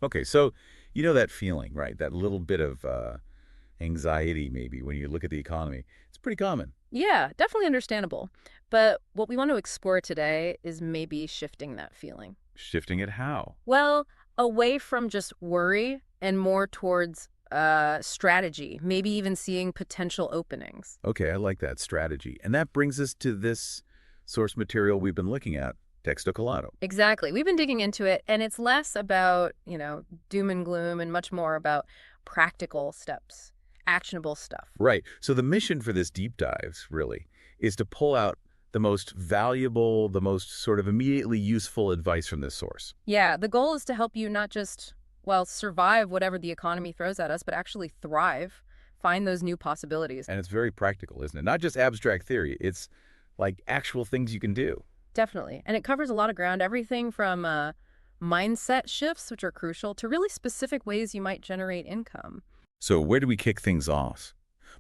Okay, so you know that feeling, right? That little bit of anxiety maybe when you look at the economy. It's pretty common. Yeah, definitely understandable. But what we want to explore today is maybe shifting that feeling. Shifting it how? Well, away from just worry and more towards strategy, maybe even seeing potential openings. Okay, I like that strategy. And that brings us to this source material we've been looking at, Texto Colado. Exactly. We've been digging into it, and it's less about, doom and gloom and much more about practical steps, actionable stuff. Right. So the mission for this deep dives, really, is to pull out the most valuable, the most sort of immediately useful advice from this source. Yeah, the goal is to help you not just, well, survive whatever the economy throws at us, but actually thrive, find those new possibilities. And it's very practical, isn't it? Not just abstract theory. It's like actual things you can do. Definitely. And it covers a lot of ground, everything from mindset shifts, which are crucial, to really specific ways you might generate income. So where do we kick things off?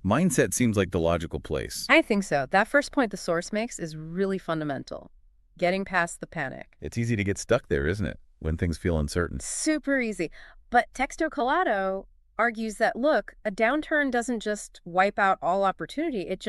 Mindset seems like the logical place. I think so. That first point the source makes is really fundamental. Getting past the panic. It's easy to get stuck there, isn't it? When things feel uncertain. Super easy. But Texto Collado argues that, look, a downturn doesn't just wipe out all opportunity. It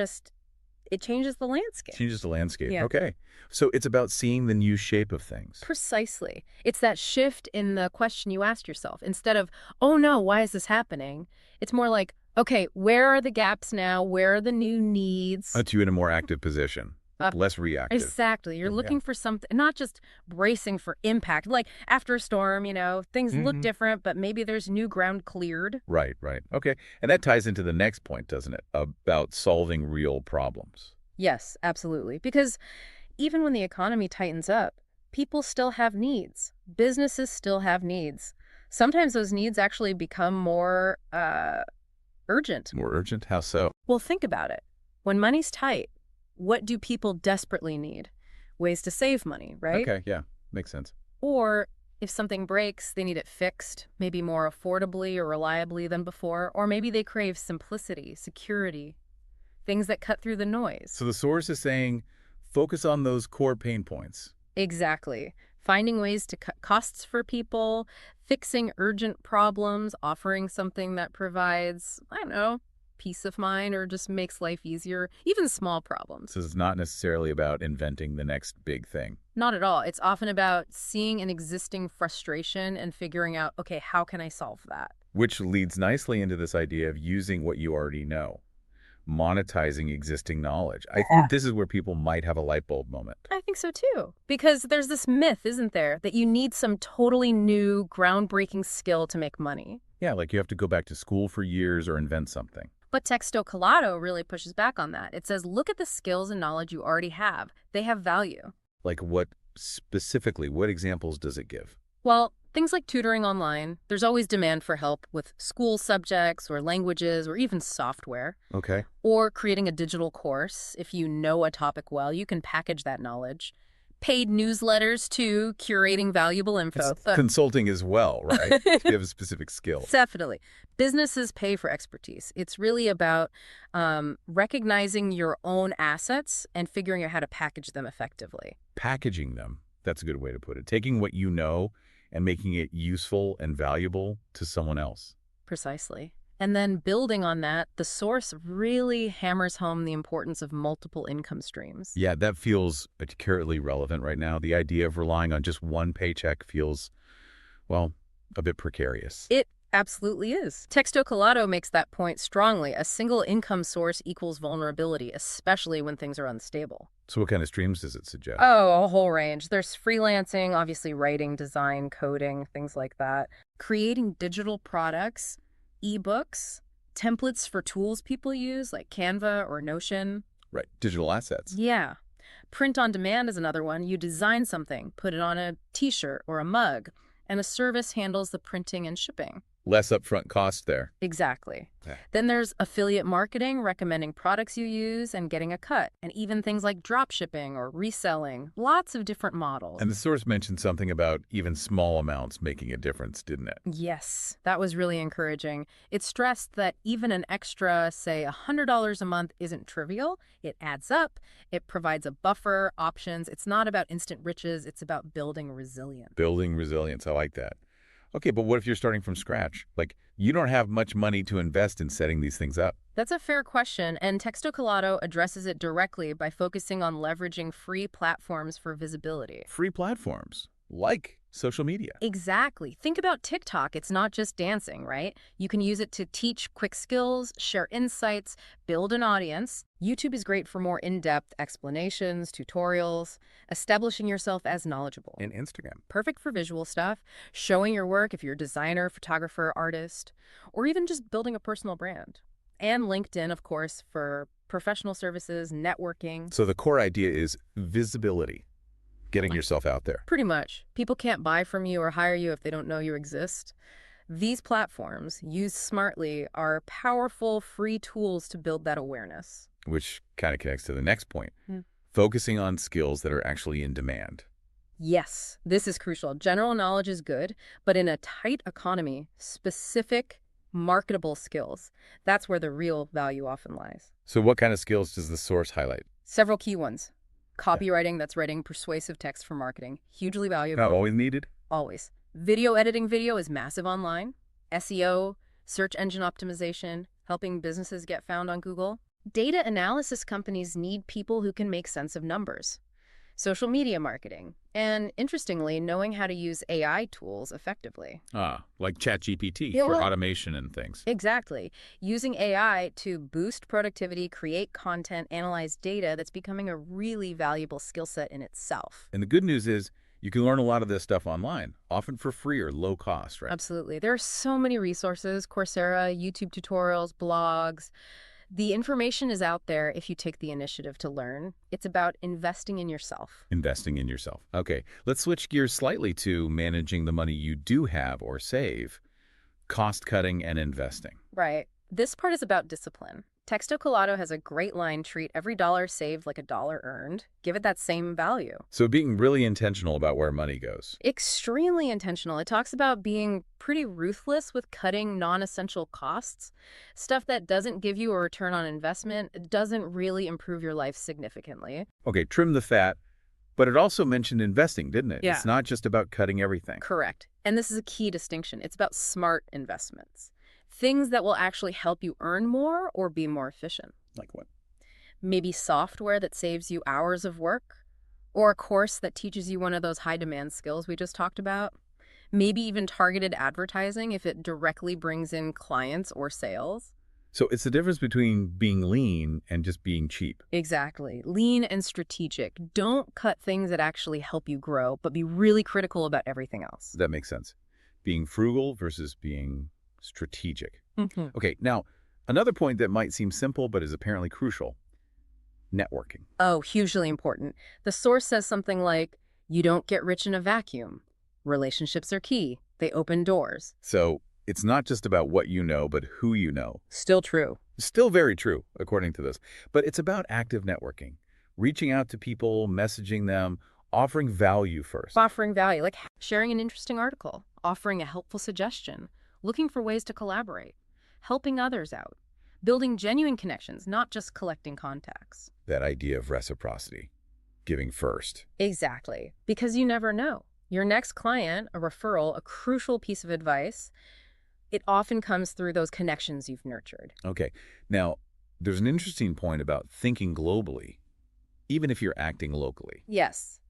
changes the landscape. Changes the landscape. Yeah. Okay. So it's about seeing the new shape of things. Precisely. It's that shift in the question you asked yourself. Instead of, oh no, why is this happening? It's more like, okay, where are the gaps now? Where are the new needs? Puts you in a more active position, Uh, less reactive. exactly. You're Yeah. looking for something, not just bracing for impact. Like after a storm, things look hmm different, but maybe there's new ground cleared. Right, right. Okay. And that ties into the next point, doesn't it? About solving real problems. Yes, absolutely. Because even when the economy tightens up, people still have needs. Businesses still have needs. Sometimes those needs actually become more urgent. More urgent? How so? Well, think about it. When money's tight, what do people desperately need? Ways to save money, right? Okay, yeah. Makes sense. Or if something breaks, they need it fixed, maybe more affordably or reliably than before, or maybe they crave simplicity, security, things that cut through the noise. So the source is saying focus on those core pain points. Exactly. Finding ways to cut costs for people, fixing urgent problems, offering something that provides, I don't know, peace of mind or just makes life easier, even small problems. So it's not necessarily about inventing the next big thing. Not at all. It's often about seeing an existing frustration and figuring out, okay, how can I solve that? Which leads nicely into this idea of using what you already know, monetizing existing knowledge. I think this is where people might have a light bulb moment. I think so too. Because there's this myth, isn't there, that you need some totally new, groundbreaking skill to make money. Yeah, like you have to go back to school for years or invent something. But Texto Collado really pushes back on that. It says, look at the skills and knowledge you already have. They have value. Like what specifically, what examples does it give? Well, things like tutoring online, there's always demand for help with school subjects or languages or even software. Okay. Or creating a digital course. If you know a topic well, you can package that knowledge. Paid newsletters too, curating valuable info. It's consulting as well, right? If you have a specific skill. Definitely. Businesses pay for expertise. It's really about recognizing your own assets and figuring out how to package them effectively. Packaging them, that's a good way to put it. Taking what you know and making it useful and valuable to someone else. Precisely. And then building on that, the source really hammers home the importance of multiple income streams. Yeah, that feels acutely relevant right now. The idea of relying on just one paycheck feels, well, a bit precarious. It absolutely is. Texto Collado makes that point strongly. A single income source equals vulnerability, especially when things are unstable. So what kind of streams does it suggest? Oh, a whole range. There's freelancing, obviously writing, design, coding, things like that. Creating digital products, ebooks, templates for tools people use like Canva or Notion. Right, digital assets. Yeah. Print on demand is another one. You design something, put it on a t-shirt or a mug, and a service handles the printing and shipping. Less upfront cost there. Exactly. Yeah. Then there's affiliate marketing, recommending products you use and getting a cut, and even things like drop shipping or reselling. Lots of different models. And the source mentioned something about even small amounts making a difference, didn't it? Yes, that was really encouraging. It stressed that even an extra, say, $100 a month isn't trivial. It adds up. It provides a buffer, options. It's not about instant riches. It's about building resilience. Building resilience, I like that. Okay, but what if you're starting from scratch? Like, you don't have much money to invest in setting these things up. That's a fair question, and Textocolato addresses it directly by focusing on leveraging free platforms for visibility. Free platforms, like social media. Exactly. Think about TikTok. It's not just dancing, right? You can use it to teach quick skills, share insights, build an audience. YouTube is great for more in-depth explanations, tutorials, establishing yourself as knowledgeable. And Instagram. Perfect for visual stuff, showing your work if you're a designer, photographer, artist, or even just building a personal brand. And LinkedIn, of course, for professional services, networking. So the core idea is visibility, getting yourself out there. Pretty much. People can't buy from you or hire you if they don't know you exist. These platforms, used smartly, are powerful, free tools to build that awareness. Which kind of connects to the next point. Hmm. Focusing on skills that are actually in demand. Yes, this is crucial. General knowledge is good, but in a tight economy, specific, marketable skills, that's where the real value often lies. So what kind of skills does the source highlight? Several key ones. Copywriting, that's writing persuasive text for marketing. Hugely valuable. Not always needed? Always. Video editing video is massive online. SEO, search engine optimization, helping businesses get found on Google. Data analysis companies need people who can make sense of numbers. Social media marketing. And interestingly, knowing how to use AI tools effectively. Like ChatGPT Yeah, for well- automation and things. Exactly. Using AI to boost productivity, create content, analyze data, that's becoming a really valuable skill set in itself. And the good news is you can learn a lot of this stuff online, often for free or low cost, right? Absolutely. There are so many resources, Coursera, YouTube tutorials, blogs. The information is out there if you take the initiative to learn. It's about investing in yourself. Investing in yourself. Okay, let's switch gears slightly to managing the money you do have or save, cost cutting and investing. Right. This part is about discipline. Textocolato has a great line, treat every dollar saved like a dollar earned. Give it that same value. So being really intentional about where money goes. Extremely intentional. It talks about being pretty ruthless with cutting non-essential costs. Stuff that doesn't give you a return on investment, doesn't really improve your life significantly. Okay, trim the fat, but it also mentioned investing, didn't it? Yeah. It's not just about cutting everything. Correct. And this is a key distinction. It's about smart investments. Things that will actually help you earn more or be more efficient. Like what? Maybe software that saves you hours of work, or a course that teaches you one of those high-demand skills we just talked about. Maybe even targeted advertising if it directly brings in clients or sales. So it's the difference between being lean and just being cheap. Exactly. Lean and strategic. Don't cut things that actually help you grow, but be really critical about everything else. That makes sense. Being frugal versus being strategic. Mm-hmm. Okay, now, another point that might seem simple but is apparently crucial, networking. Oh, hugely important. The source says something like, you don't get rich in a vacuum. Relationships are key. They open doors. So it's not just about what you know, but who you know. Still true. Still very true, according to this. But it's about active networking, reaching out to people, messaging them, offering value first. Offering value, like sharing an interesting article, offering a helpful suggestion, looking for ways to collaborate, helping others out, building genuine connections, not just collecting contacts. That idea of reciprocity, giving first. Exactly, because you never know. Your next client, a referral, a crucial piece of advice, it often comes through those connections you've nurtured. Okay, now, there's an interesting point about thinking globally, even if you're acting locally. Yes.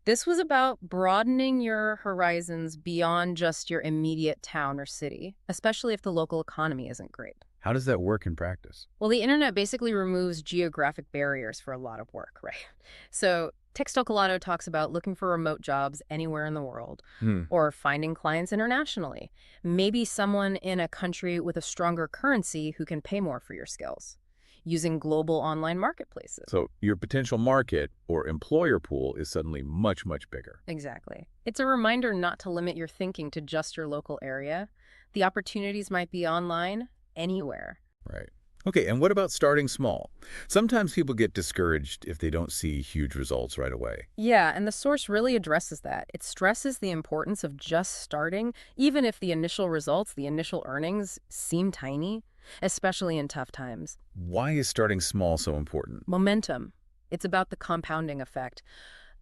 This was about broadening your horizons beyond just your immediate town or city, especially if the local economy isn't great. How does that work in practice? Well, the internet basically removes geographic barriers for a lot of work, right? So Textocolato talks about looking for remote jobs anywhere in the world or finding clients internationally. Maybe someone in a country with a stronger currency who can pay more for your skills. Using global online marketplaces. So your potential market or employer pool is suddenly much, much bigger. Exactly. It's a reminder not to limit your thinking to just your local area. The opportunities might be online, anywhere. Right. Okay, and what about starting small? Sometimes people get discouraged if they don't see huge results right away. Yeah, and the source really addresses that. It stresses the importance of just starting, even if the initial results, the initial earnings, seem tiny, especially in tough times. Why is starting small so important? Momentum. It's about the compounding effect.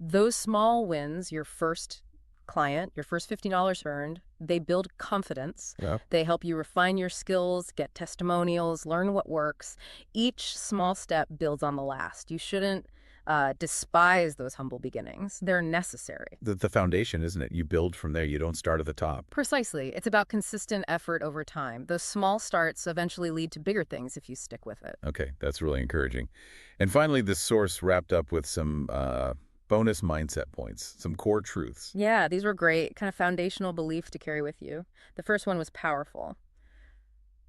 Those small wins, your first client, your first $50 earned. They build confidence. Yeah. They help you refine your skills, get testimonials, learn what works. Each small step builds on the last. You shouldn't despise those humble beginnings. They're necessary. The foundation, isn't it? You build from there. You don't start at the top. Precisely. It's about consistent effort over time. Those small starts eventually lead to bigger things if you stick with it. Okay, that's really encouraging. And finally, this source wrapped up with some bonus mindset points, some core truths. Yeah, these were great, kind of foundational beliefs to carry with you. The first one was powerful.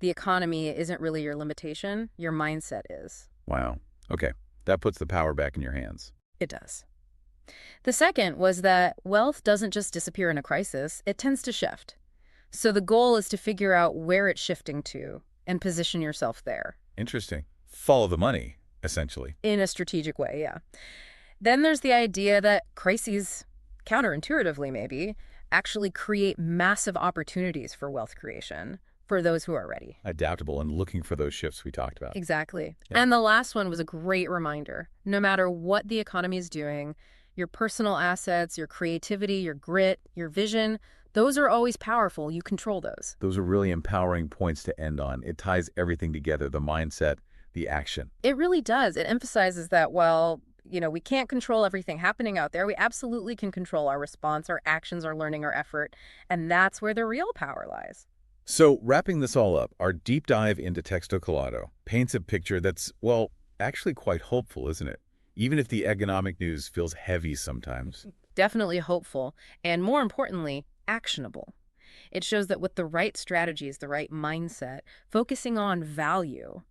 The economy isn't really your limitation, your mindset is. Wow. Okay, that puts the power back in your hands. It does. The second was that wealth doesn't just disappear in a crisis, it tends to shift. So the goal is to figure out where it's shifting to and position yourself there. Interesting. Follow the money, essentially. In a strategic way, yeah. Then there's the idea that crises, counterintuitively maybe, actually create massive opportunities for wealth creation for those who are ready. Adaptable and looking for those shifts we talked about. Exactly. Yeah. And the last one was a great reminder. No matter what the economy is doing, your personal assets, your creativity, your grit, your vision, those are always powerful. You control those. Those are really empowering points to end on. It ties everything together, the mindset, the action. It really does. It emphasizes that, well, we can't control everything happening out there. We absolutely can control our response, our actions, our learning, our effort. And that's where the real power lies. So wrapping this all up, our deep dive into Texto Collado paints a picture that's, well, actually quite hopeful, isn't it? Even if the economic news feels heavy sometimes. Definitely hopeful, and more importantly, actionable. It shows that with the right strategies, the right mindset, focusing on value,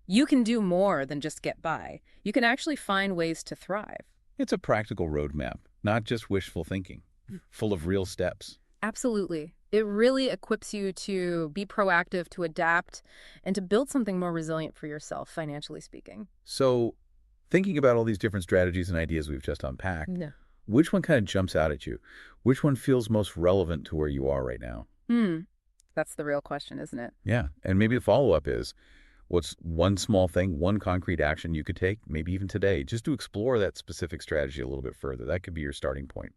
you can do more than just get by. You can actually find ways to thrive. It's a practical roadmap, not just wishful thinking, full of real steps. Absolutely. It really equips you to be proactive, to adapt, and to build something more resilient for yourself, financially speaking. So thinking about all these different strategies and ideas we've just unpacked, No. which one kind of jumps out at you? Which one feels most relevant to where you are right now? That's the real question, isn't it? Yeah, and maybe the follow-up is, what's one small thing, one concrete action you could take, maybe even today, just to explore that specific strategy a little bit further? That could be your starting point.